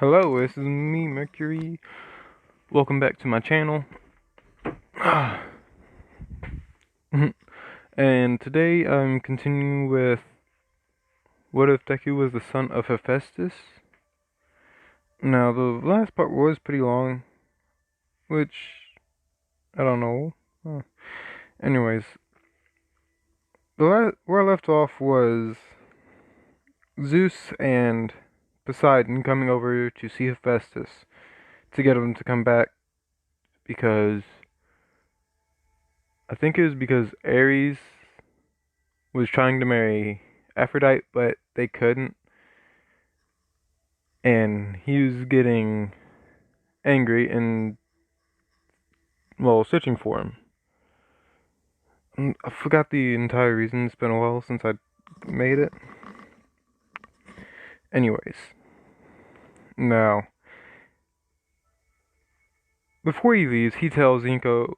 Hello, this is me, Mercury. Welcome back to my channel. And today I'm continuing with what if Deku was the son of Hephaestus? Now, the last part was pretty long, which I don't know. Anyways, where I left off was Zeus and Poseidon coming over to see Hephaestus to get him to come back because I think it was because Ares was trying to marry Aphrodite, but they couldn't, and he was getting angry and, well, searching for him. I forgot the entire reason. It's been a while since I made it. Anyways, now, before he leaves, he tells Inko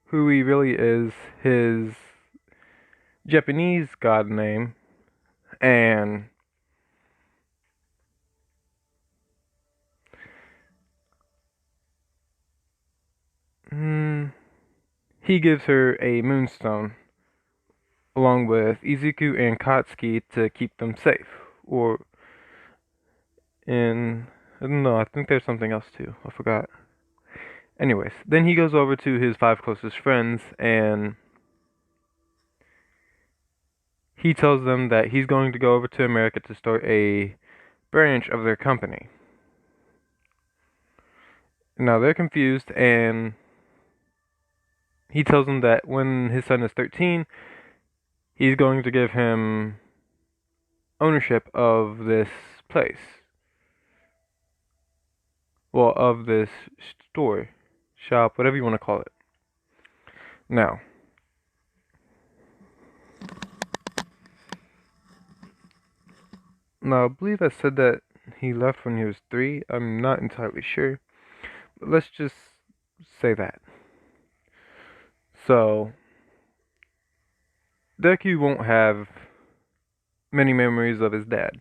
who he really is, his Japanese god name, and he gives her a moonstone along with Izuku and Katsuki to keep them safe. And I don't know, I think there's something else too. I forgot. Anyways, then he goes over to his 5 closest friends and he tells them that he's going to go over to America to start a branch of their company. Now they're confused, and he tells them that when his son is 13, he's going to give him ownership of this place. Well, of this store, shop, whatever you want to call it. Now, I believe I said that he left when he was 3. I'm not entirely sure. But let's just say that. So, Deku won't have many memories of his dad.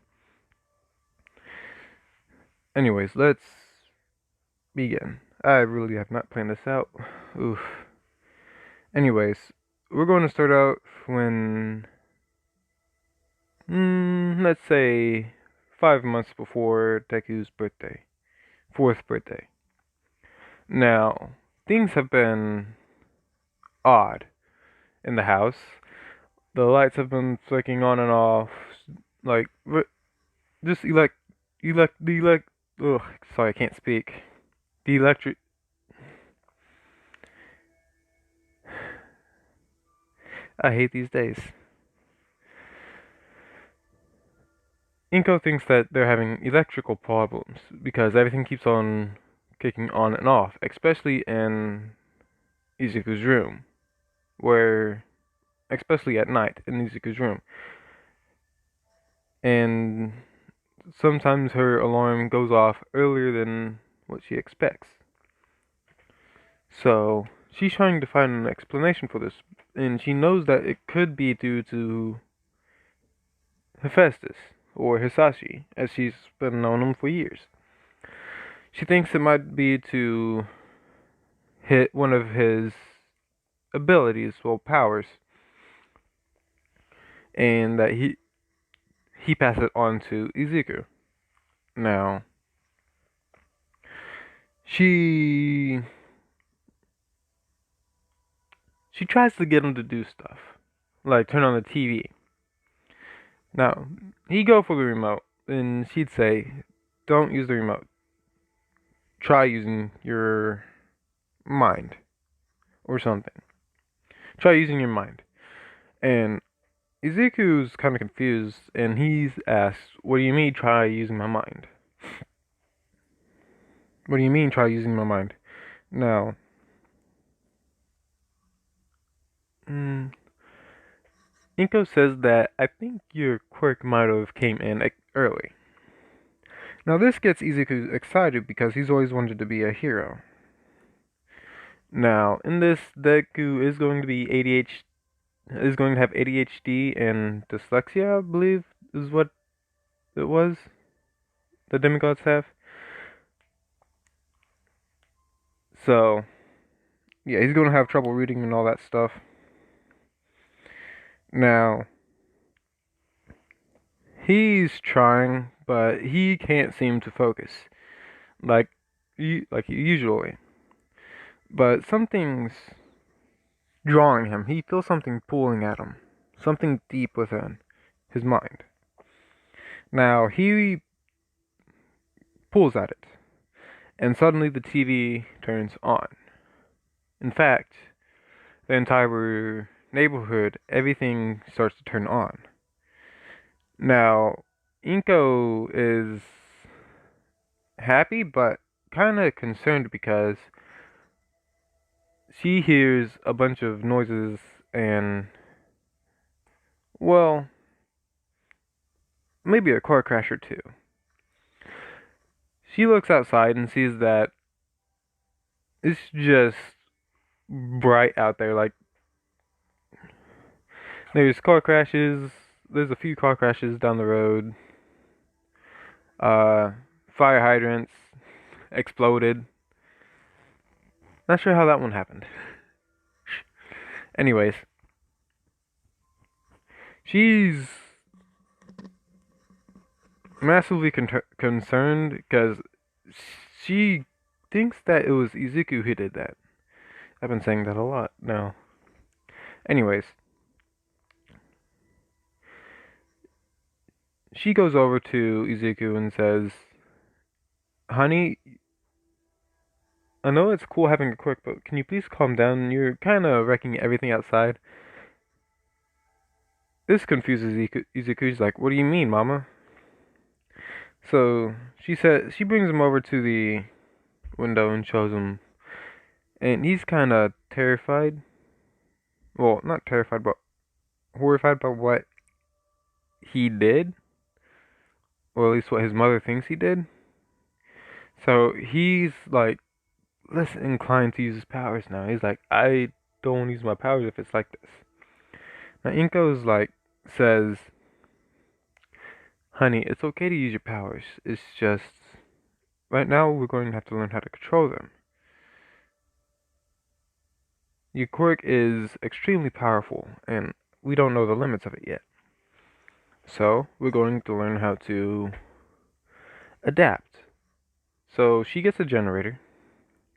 Anyways, let's begin. I really have not planned this out. Oof. Anyways, we're going to start out when, let's say 5 months before Deku's birthday. 4th birthday. Now, things have been odd in the house. The lights have been flicking on and off, like, just ugh, sorry, I can't speak. The electric, I hate these days. Inko thinks that they're having electrical problems because everything keeps on kicking on and off, especially in Izuku's room, where, especially at night in Izuku's room. And sometimes her alarm goes off earlier than what she expects. So she's trying to find an explanation for this, and she knows that it could be due to Hephaestus, or Hisashi, as she's been known him for years. She thinks it might be to hit one of his abilities, well, powers, and that he passed it on to Izuku. Now, she tries to get him to do stuff, like turn on the TV. Now, he'd go for the remote, and she'd say, don't use the remote. Try using your mind, or something. Try using your mind. And Izuku's kind of confused, and he's asked, what do you mean, try using my mind? What do you mean, try using my mind? Now, Inko says that I think your quirk might have came in early. Now this gets Izuku excited because he's always wanted to be a hero. Now, in this, Deku is going to be is going to have ADHD and dyslexia, I believe, is what it was. the demigods have. So, yeah, he's gonna have trouble reading and all that stuff. Now, he's trying, but he can't seem to focus like usually. But something's drawing him. He feels something pulling at him, something deep within his mind. Now he pulls at it, and suddenly the TV turns on. In fact, the entire neighborhood, everything starts to turn on. Now, Inko is happy but kind of concerned because she hears a bunch of noises and, well, maybe a car crash or two. She looks outside and sees that it's just bright out there. Like, there's car crashes, there's a few car crashes down the road. Uh, Fire hydrants exploded. Not sure how that one happened. Anyways, she's massively concerned because she thinks that it was Izuku who did that. I've been saying that a lot now. Anyways, she goes over to Izuku and says, "Honey, I know it's cool having a quirk, but can you please calm down? You're kind of wrecking everything outside." This confuses Izuku. She's like, "What do you mean, Mama?" So she brings him over to the window and shows him, and he's kind of terrified. Well, not terrified, but horrified by what he did, or at least what his mother thinks he did. So he's like less inclined to use his powers now. He's like, I don't use my powers if it's like this. Now Inko's like says, "Honey, it's okay to use your powers. It's just right now we're going to have to learn how to control them. Your quirk is extremely powerful, and we don't know the limits of it yet. So we're going to learn how to adapt." So she gets a generator.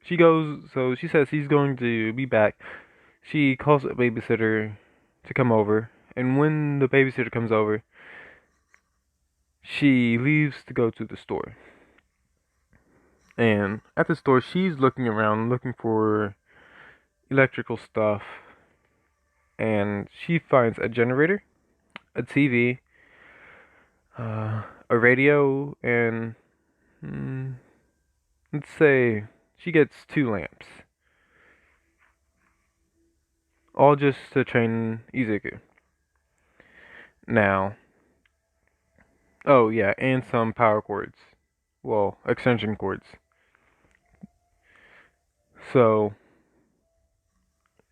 So she says he's going to be back. She calls a babysitter to come over, and when the babysitter comes over, she leaves to go to the store. And at the store, she's looking around, looking for electrical stuff, and she finds a generator, a TV, a radio, and let's say she gets 2 lamps, all just to train Izuku. Now, oh yeah, and some power cords, well, extension cords. So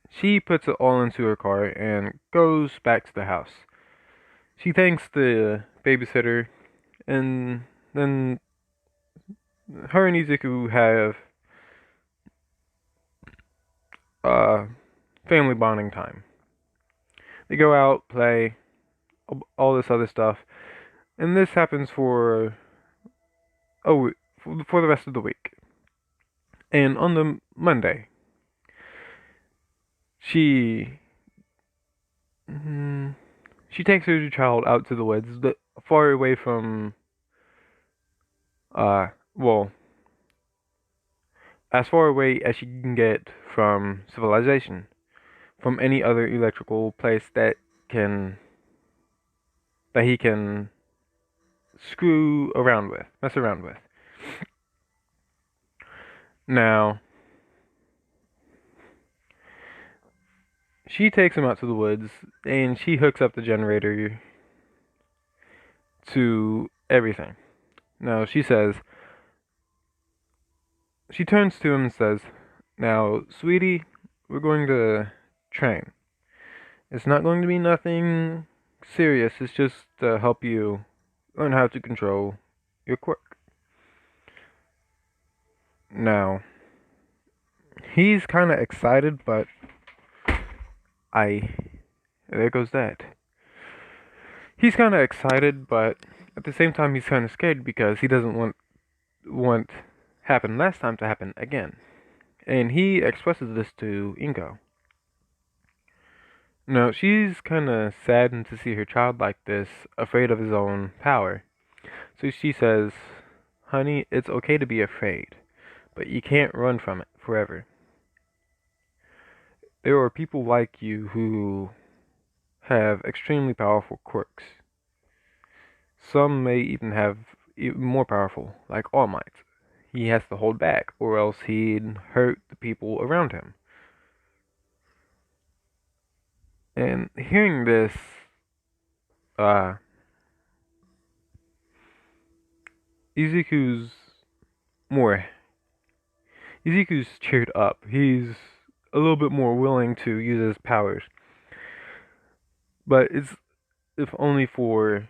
she puts it all into her car and goes back to the house. She thanks the babysitter, and then her and Izuku have uh, family bonding time. They go out, play, all this other stuff, and this happens for for the rest of the week. And on the Monday, she she takes her child out to the woods, far away from well, as far away as she can get from civilization, from any other electrical place can that he can mess around with. Now, she takes him out to the woods and she hooks up the generator to everything. Now, she turns to him and says, "Now, sweetie, we're going to train. It's not going to be nothing serious. It's just to help you learn how to control your quirk." Now, he's kind of excited, but I. There goes that. He's kind of excited, but at the same time, he's kind of scared because he doesn't want happened last time to happen again. And he expresses this to Inko. Now, she's kind of saddened to see her child like this, afraid of his own power. So she says, "Honey, it's okay to be afraid, but you can't run from it forever. There are people like you who have extremely powerful quirks. Some may even have even more powerful, like All Might. He has to hold back, or else he'd hurt the people around him." And hearing this, uh, Izuku's more. Izuku's cheered up. He's a little bit more willing to use his powers, but it's if only for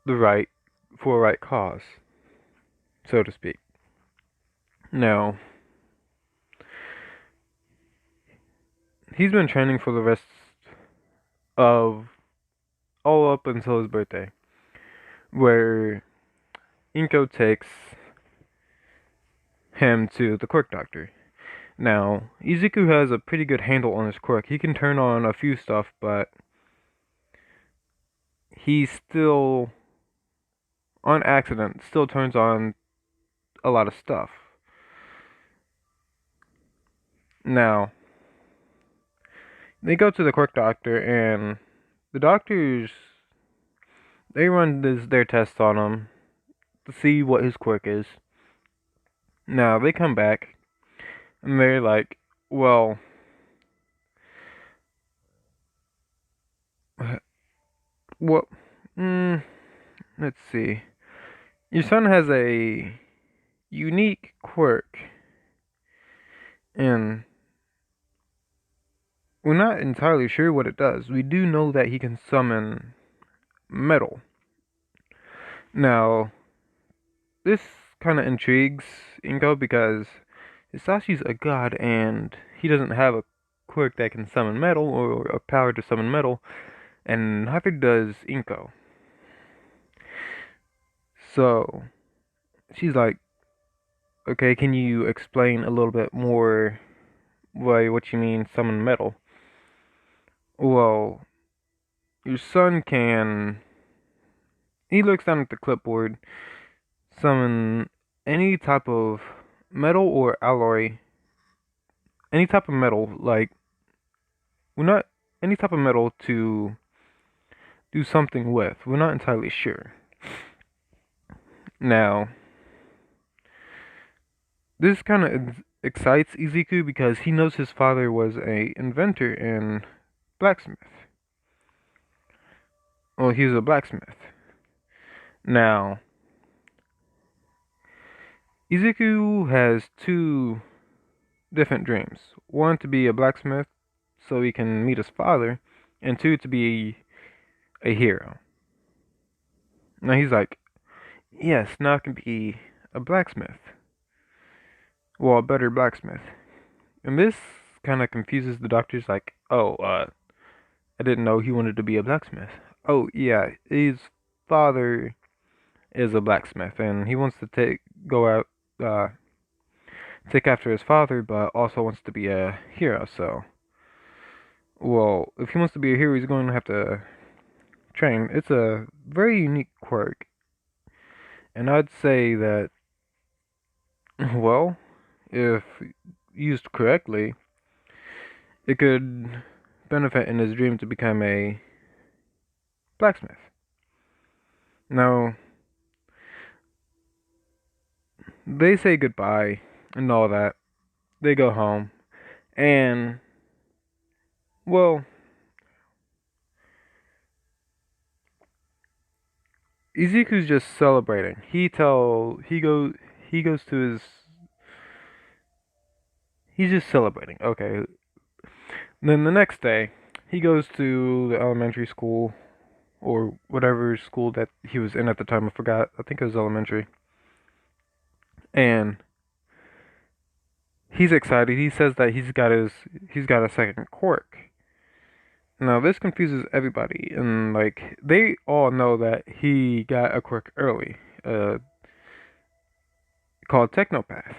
the right, for a right cause, so to speak. Now, he's been training for the rest of all up until his birthday, where Inko takes him to the quirk doctor. Now, Izuku has a pretty good handle on his quirk. He can turn on a few stuff, but he still, on accident, still turns on a lot of stuff. Now, they go to the quirk doctor, and the doctors, they run their tests on him to see what his quirk is. Now, they come back, and they're like, well, what, let's see. Your son has a unique quirk, and we're not entirely sure what it does. We do know that he can summon metal. Now, this kind of intrigues Inko because Hisashi's a god and he doesn't have a quirk that can summon metal or a power to summon metal, and neither does Inko. So, she's like, okay, can you explain a little bit more what you mean summon metal? Well, your son can. He looks down at the clipboard, summon any type of metal or alloy, any type of metal, like, we're not, any type of metal to do something with. We're not entirely sure. Now, this kind of excites Izuku because he knows his father was a inventor and blacksmith. Well, he was a blacksmith. Now, Izuku has two different dreams. One, to be a blacksmith so he can meet his father, and two, to be a hero. Now he's like, yes, now I can be a blacksmith. Well, a better blacksmith. And this kind of confuses the doctors, like, oh, I didn't know he wanted to be a blacksmith. Oh, yeah, his father is a blacksmith, and he wants to go out, take after his father, but also wants to be a hero, so. Well, if he wants to be a hero, he's going to have to train. It's a very unique quirk. And I'd say that, well, if used correctly, it could benefit in his dream to become a blacksmith. Now, they say goodbye and all that. They go home. And, well, Izuku's just celebrating. He goes to his, he's just celebrating. Okay. Then the next day, he goes to the elementary school or whatever school that he was in at the time. I forgot. I think it was elementary. And he's excited. He says that he's got a second quirk. Now this confuses everybody, and like they all know that he got a quirk early, called Technopath.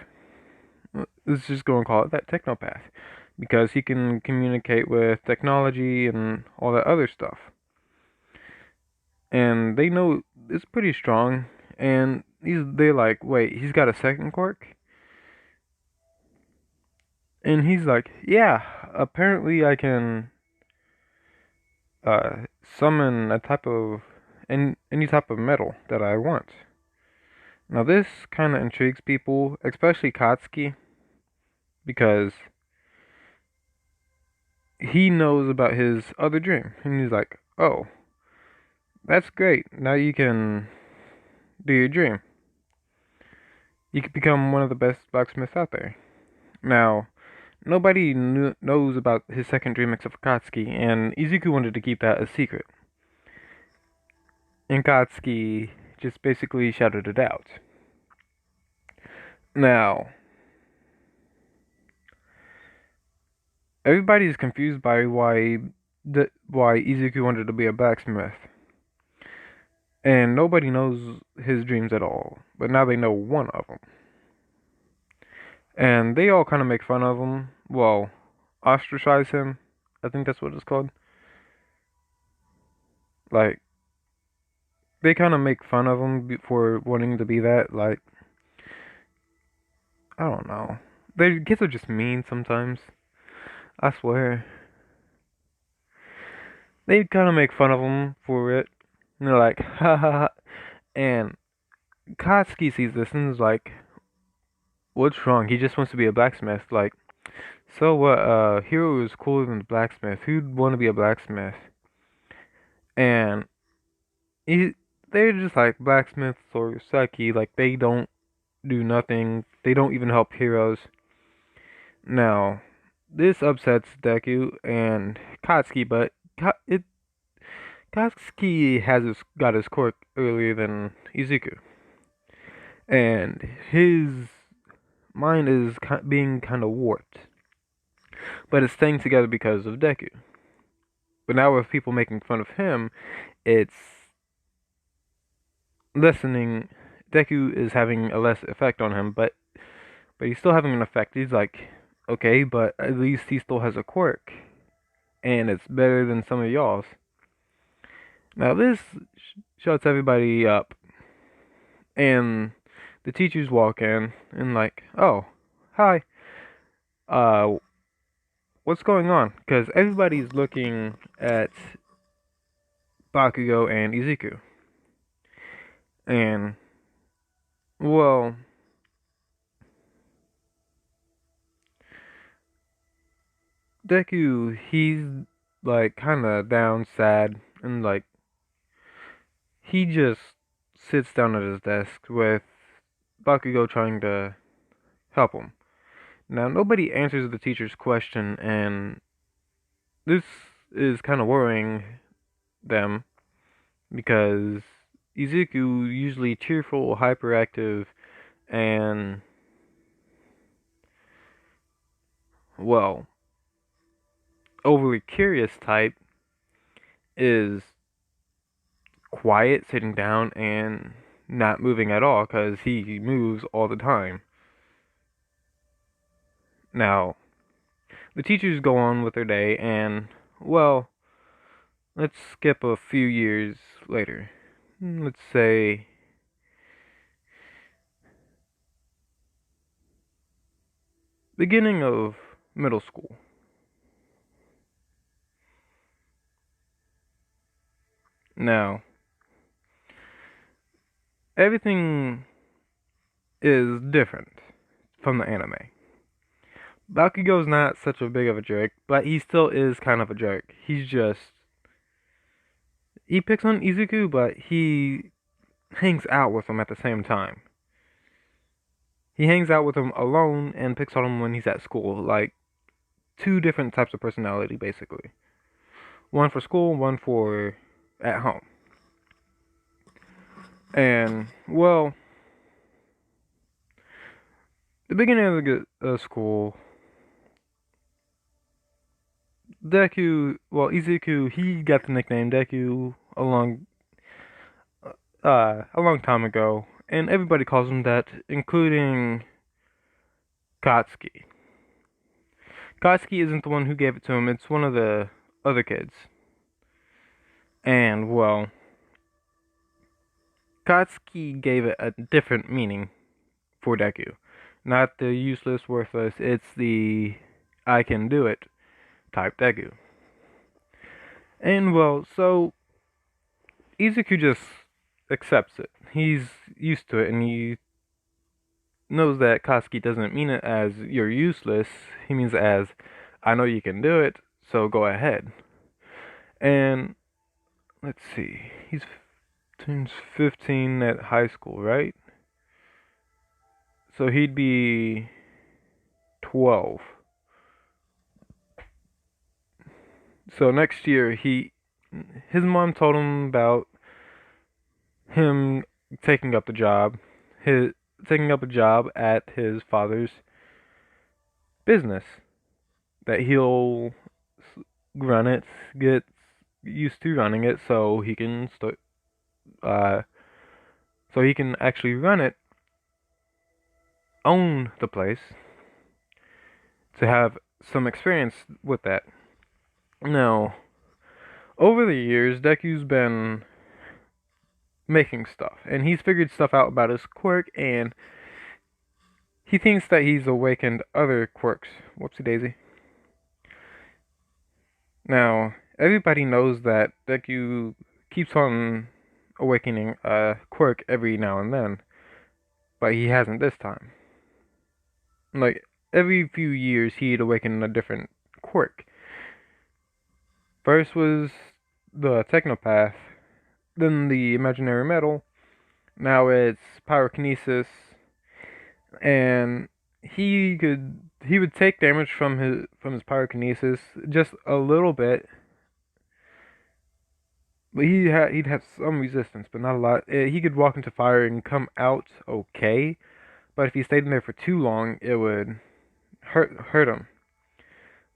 Let's just go and call it that, Technopath, because he can communicate with technology and all that other stuff. And they know it's pretty strong. And they're like, wait, he's got a second quirk? And he's like, yeah, apparently I can summon a type of any type of metal that I want. Now this kind of intrigues people, especially Katsuki, because he knows about his other dream, and he's like, oh, that's great. Now you can do your dream. You could become one of the best blacksmiths out there. Now, nobody knows about his second dream except for Katsuki, and Izuku wanted to keep that a secret. And Katsuki just basically shouted it out. Now, everybody's confused by why Izuku wanted to be a blacksmith. And nobody knows his dreams at all, but now they know one of them. And they all kind of make fun of him. Well, ostracize him. I think that's what it's called. Like, they kind of make fun of him for wanting to be that. Like, I don't know. Their kids are just mean sometimes. I swear. They kind of make fun of him for it. And they're like, ha ha ha. And Katsuki sees this and is like, what's wrong? He just wants to be a blacksmith. Like, so what? Hero is cooler than the blacksmith. Who'd want to be a blacksmith? And he, they're just like blacksmiths or Saki. Like, they don't do nothing. They don't even help heroes. Now, this upsets Deku and Katsuki, but Katsuki got his quirk earlier than Izuku, and his mind is being kind of warped, but it's staying together because of Deku. But now with people making fun of him, it's lessening. Deku is having a less effect on him, but he's still having an effect. He's like, okay, but at least he still has a quirk, and it's better than some of y'all's. Now this shuts everybody up, and the teachers walk in and like, oh, hi, uh, what's going on? Because everybody's looking at Bakugo and Izuku, and well, Deku, he's like kind of down, sad, and like he just sits down at his desk with Bakugo trying to help him. Now, nobody answers the teacher's question, and this is kind of worrying them because Izuku, usually cheerful, hyperactive, and, well, overly curious type, is quiet, sitting down, and not moving at all because he moves all the time. Now, the teachers go on with their day, and, well, let's skip a few years later. Let's say beginning of middle school. Now, everything is different from the anime. Bakugo's not such a big of a jerk, but he still is kind of a jerk. He picks on Izuku, but he hangs out with him at the same time. He hangs out with him alone and picks on him when he's at school. Like, two different types of personality, basically. One for school, one for at home. And, well, The beginning of the school, Deku, well, Izuku, he got the nickname Deku a long time ago, and everybody calls him that, including Katsuki. Katsuki isn't the one who gave it to him, it's one of the other kids. And, well, Katsuki gave it a different meaning for Deku. Not the useless, worthless, it's the I can do it type Deku. And, well, so Izuku just accepts it. He's used to it, and he knows that Katsuki doesn't mean it as you're useless. He means it as I know you can do it, so go ahead. And let's see, he's turns 15 at high school, right? So he'd be 12. So next year, his mom told him about him taking up the job, his taking up a job at his father's business. That he'll run it, get used to running it, so he can start, uh, so he can actually run it, own the place, to have some experience with that. Now, over the years, Deku's been making stuff, and he's figured stuff out about his quirk, and he thinks that he's awakened other quirks. Whoopsie daisy. Now, everybody knows that Deku keeps on awakening a quirk every now and then, but he hasn't this time. Like, every few years, he'd awaken a different quirk. First was the Technopath, then the Imaginary Metal, now it's Pyrokinesis, and he would take damage from his Pyrokinesis just a little bit, but he'd have some resistance, but not a lot. He could walk into fire and come out okay, but if he stayed in there for too long, it would hurt him.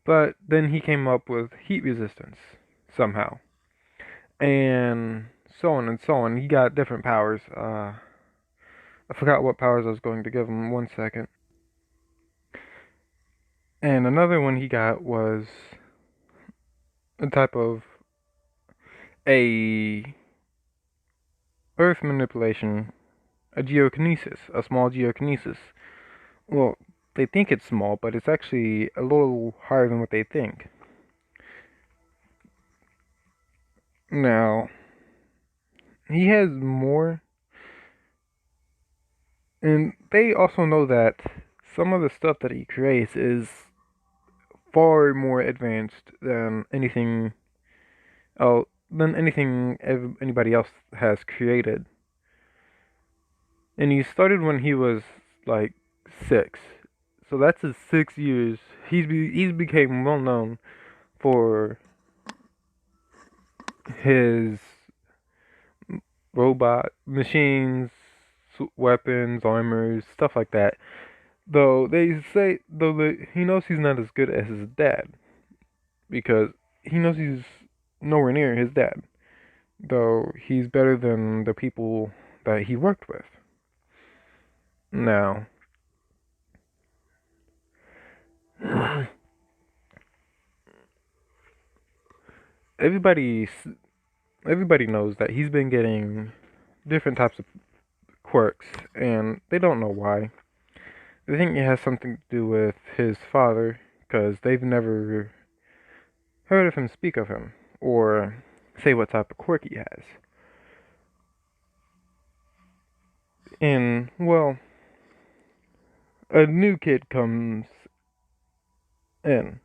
But then he came up with heat resistance somehow, and so on and so on. He got different powers. I forgot what powers I was going to give him. 1 second. And another one he got was a type of a earth manipulation, a geokinesis, a small geokinesis. Well, they think it's small, but it's actually a little higher than what they think. Now, he has more, and they also know that some of the stuff that he creates is far more advanced than anything anybody else has created. And he started when he was like 6, so that's his 6 years. He's became well known for his robot machines, weapons, armors, stuff like that. Though they say he knows he's not as good as his dad because he knows he's nowhere near his dad. Though he's better than the people that he worked with. Now, everybody everybody knows that he's been getting different types of quirks, and they don't know why. They think it has something to do with his father, because they've never heard of him speak of him, or say what type of quirk he has. And, well, a new kid comes in.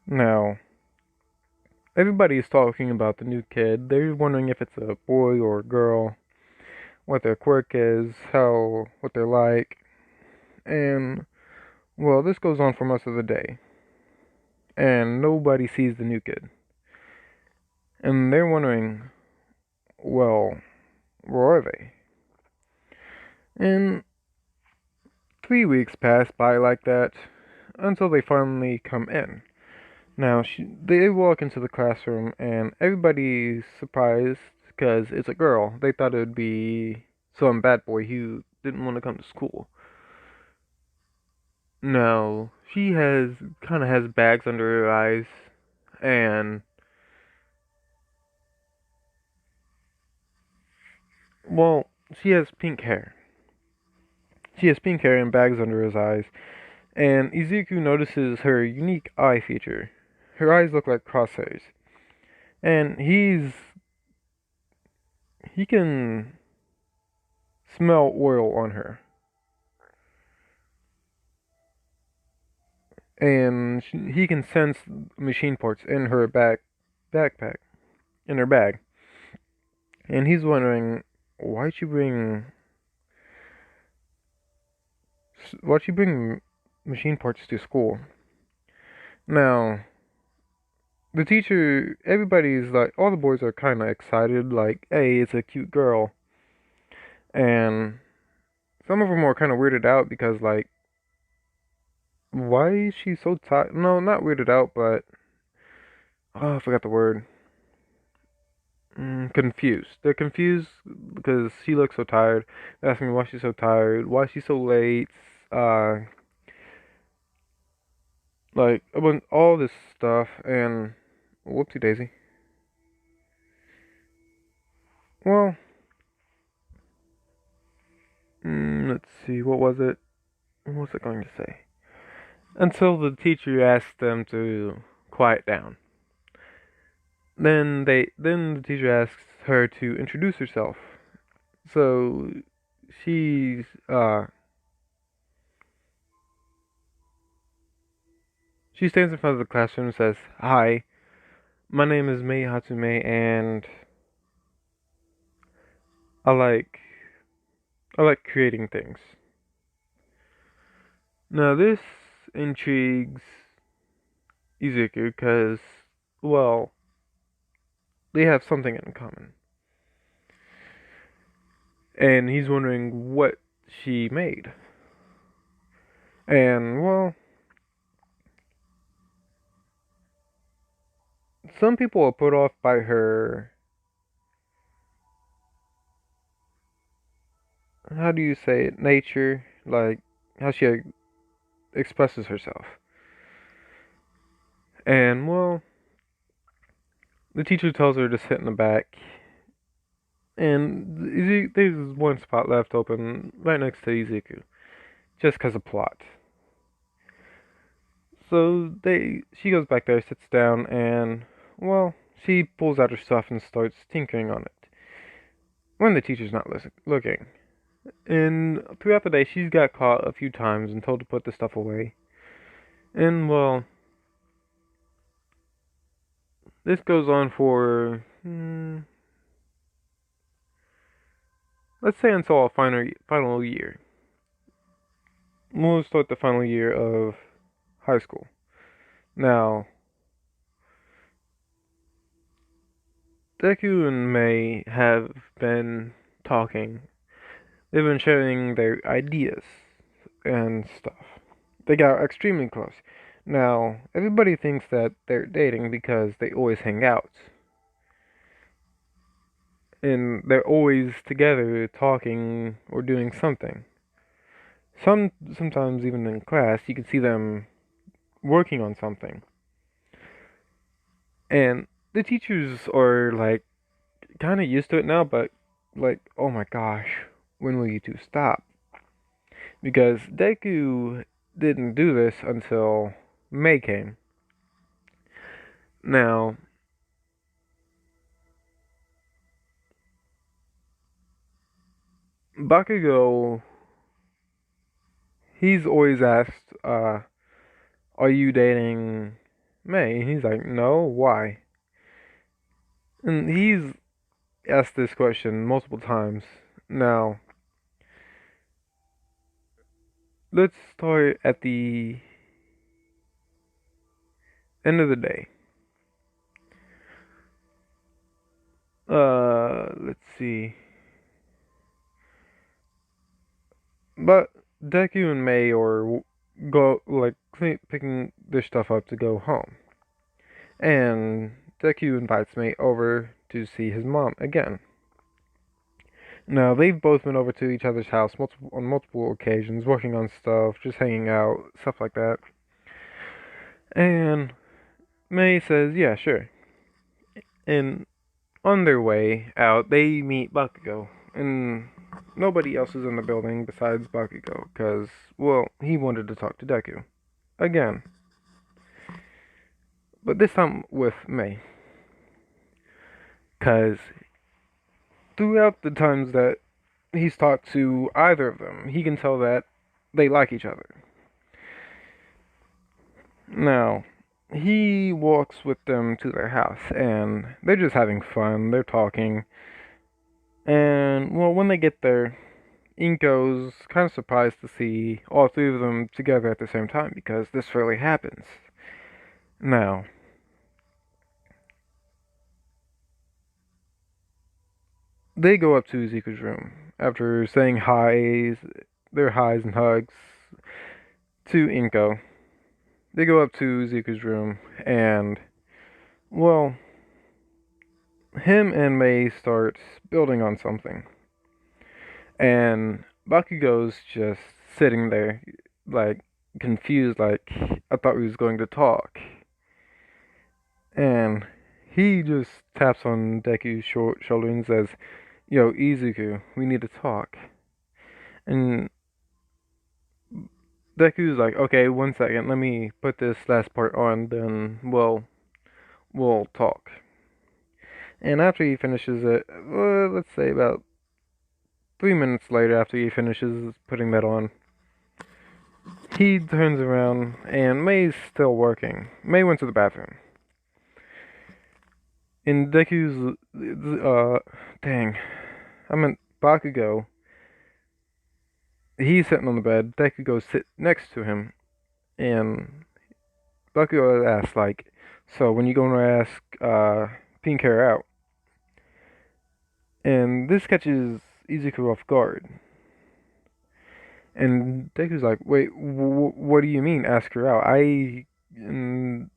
Now, everybody's talking about the new kid. They're wondering if it's a boy or a girl, what their quirk is, what they're like. And, well, this goes on for most of the day. And nobody sees the new kid. And they're wondering, well, where are they? And 3 weeks pass by like that until they finally come in. Now, they walk into the classroom and everybody's surprised because it's a girl. They thought it would be some bad boy who didn't want to come to school. No, she kind of has bags under her eyes, and well, she has pink hair. She has pink hair and bags under his eyes, and Izuku notices her unique eye feature. Her eyes look like crosshairs, and he can smell oil on her, and he can sense machine parts in her backpack in her bag, and he's wondering why'd you bring why'd you bring machine parts to school? Now, the teacher, everybody's like, all the boys are kind of excited, like, hey, it's a cute girl. And some of them are kind of weirded out because, like, why is she so tired? No, not weirded out, but, oh, I forgot the word. Confused. They're confused because she looks so tired. They're asking me why she's so tired, why she's so late, uh, like, about all this stuff, and whoopsie daisy. Well, let's see, what was it? What was I going to say? Until the teacher asked them to quiet down. Then the teacher asks her to introduce herself. So she's she stands in front of the classroom and says, "Hi, my name is Mei Hatsume, and I like I like creating things." Now this intrigues Izuku because, well, they have something in common, and he's wondering what she made. And well, some people are put off by her. How do you say it? Nature, like how she expresses herself. And well, the teacher tells her to sit in the back, and there's one spot left open right next to Izuku, just because of plot. So she goes back there, sits down, and well, she pulls out her stuff and starts tinkering on it when the teacher's not looking. And throughout the day, she's got caught a few times and told to put the stuff away. And well, this goes on for let's say until our final year. We'll start the final year of high school. Now, Deku and Mei have been talking. They've been sharing their ideas and stuff. They got extremely close. Now, everybody thinks that they're dating because they always hang out. And they're always together talking or doing something. Sometimes even in class you can see them working on something. And the teachers are like kind of used to it now, but like, oh my gosh, when will you two stop? Because Deku didn't do this until May came. Now, Bakugo, he's always asked, are you dating May? And he's like, no, why? And he's asked this question multiple times. Now, let's start at the end of the day. Let's see. But Deku and Mei are go like picking their stuff up to go home, and Deku invites Mei over to see his mom again. Now they've both been over to each other's house on multiple occasions, working on stuff, just hanging out, stuff like that. And Mei says, "Yeah, sure." And on their way out, they meet Bakugo, and nobody else is in the building besides Bakugo, because, well, he wanted to talk to Deku. Again. But this time with Mei. Because throughout the times that he's talked to either of them, he can tell that they like each other. Now, he walks with them to their house, and they're just having fun, they're talking. And, well, when they get there, Inko's kind of surprised to see all three of them together at the same time because this rarely happens. Now, they go up to Zika's room after saying their highs and hugs to Inko. They go up to Zika's room and, well, him and Mei start building on something. And Bakugo's just sitting there, like, confused, like, I thought he was going to talk. And he just taps on Deku's shoulder and says, "Yo, Izuku, we need to talk." And Deku's like, "Okay, 1 second, let me put this last part on, then we'll talk." And after he finishes it, let's say about 3 minutes later, after he finishes putting that on, he turns around and Mei's still working. Mei went to the bathroom. In Deku's, dang, I meant Bakugo. He's sitting on the bed. Deku sit next to him, and Bakugo asks, like, "So when you gonna ask Pink Hair out?" And this catches Izuku off guard. And Deku's like, "Wait, what do you mean ask her out? And,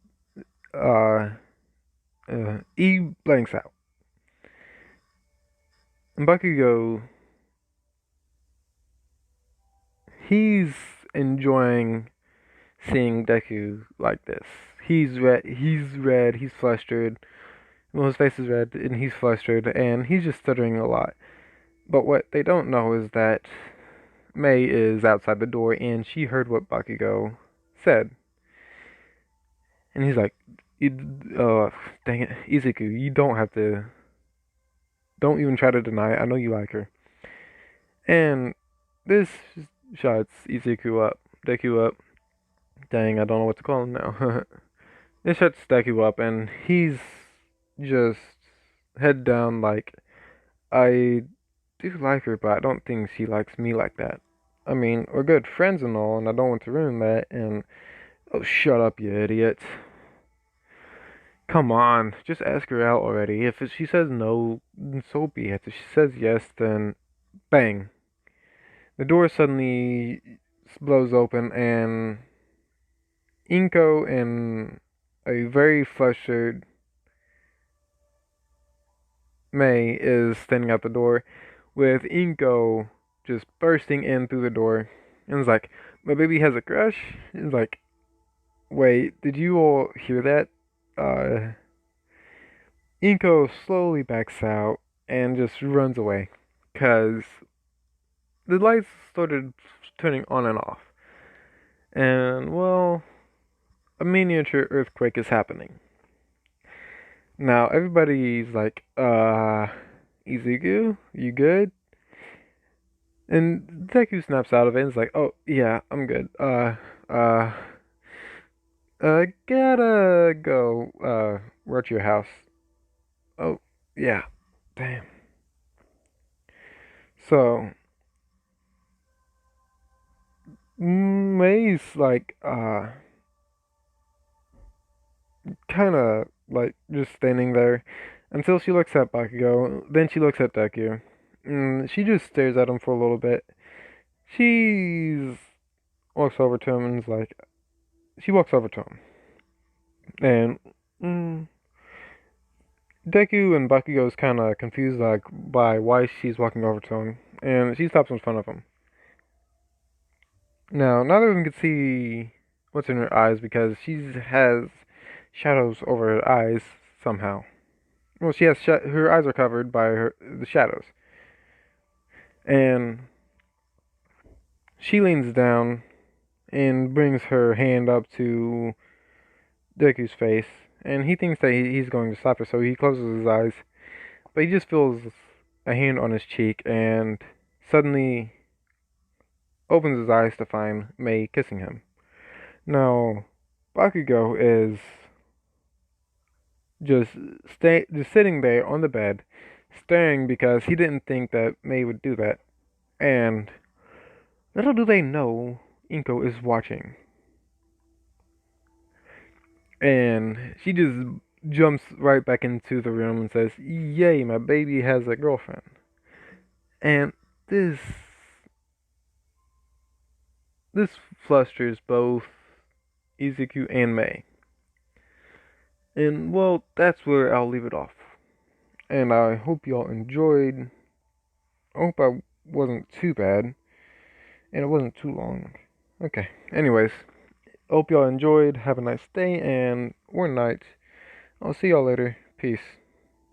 uh, he blanks out. And Bakugo, he's enjoying seeing Deku like this. He's flustered. Well, his face is red, and he's flustered, and he's just stuttering a lot. But what they don't know is that Mei is outside the door, and she heard what Bakugo said. And he's like, dang it, Izuku, you don't even try to deny it. I know you like her." And this shuts Deku up. Dang, I don't know what to call him now. This shuts Deku up, and he's just head down like, "I do like her, but I don't think she likes me like that. I mean, we're good friends and all, and I don't want to ruin that." And, "Oh, shut up, you idiot. Come on, just ask her out already. If she says no, then so be it. If she says yes, then bang." The door suddenly blows open, and Inko and a very flustered Mei is standing out the door, with Inko just bursting in through the door. And it's like, "My baby has a crush?" It's like, "Wait, did you all hear that?" Uh, Inko slowly backs out and just runs away, because the lights started turning on and off. And, well, a miniature earthquake is happening. Now, everybody's like, Izuku, you good?" And Deku snaps out of it and is like, "Oh, yeah, I'm good. Gotta go, we're at your house." "Oh, yeah, damn." So, May's like, kinda, like, just standing there until she looks at Bakugo, then she looks at Deku. She just stares at him for a little bit, She's walks over to him and is like, she walks over to him, and mm, Deku and Bakugo's kind of confused, like, by why she's walking over to him, and she stops in front of him. Now, neither of them can see what's in her eyes because she has shadows over her eyes somehow. Well, she has her eyes are covered by the shadows, and she leans down and brings her hand up to Deku's face, and he thinks that he's going to stop her, so he closes his eyes, but he just feels a hand on his cheek, and suddenly opens his eyes to find Mei kissing him. Now, Bakugo is just just sitting there on the bed, staring because he didn't think that Mei would do that. And little do they know, Inko is watching, and she just jumps right back into the room and says, "Yay, my baby has a girlfriend." And this this flusters both Izuku and Mei. And well, that's where I'll leave it off. And I hope y'all enjoyed. I hope I wasn't too bad and it wasn't too long. Okay. Anyways, hope y'all enjoyed. Have a nice day and or night. I'll see y'all later. Peace.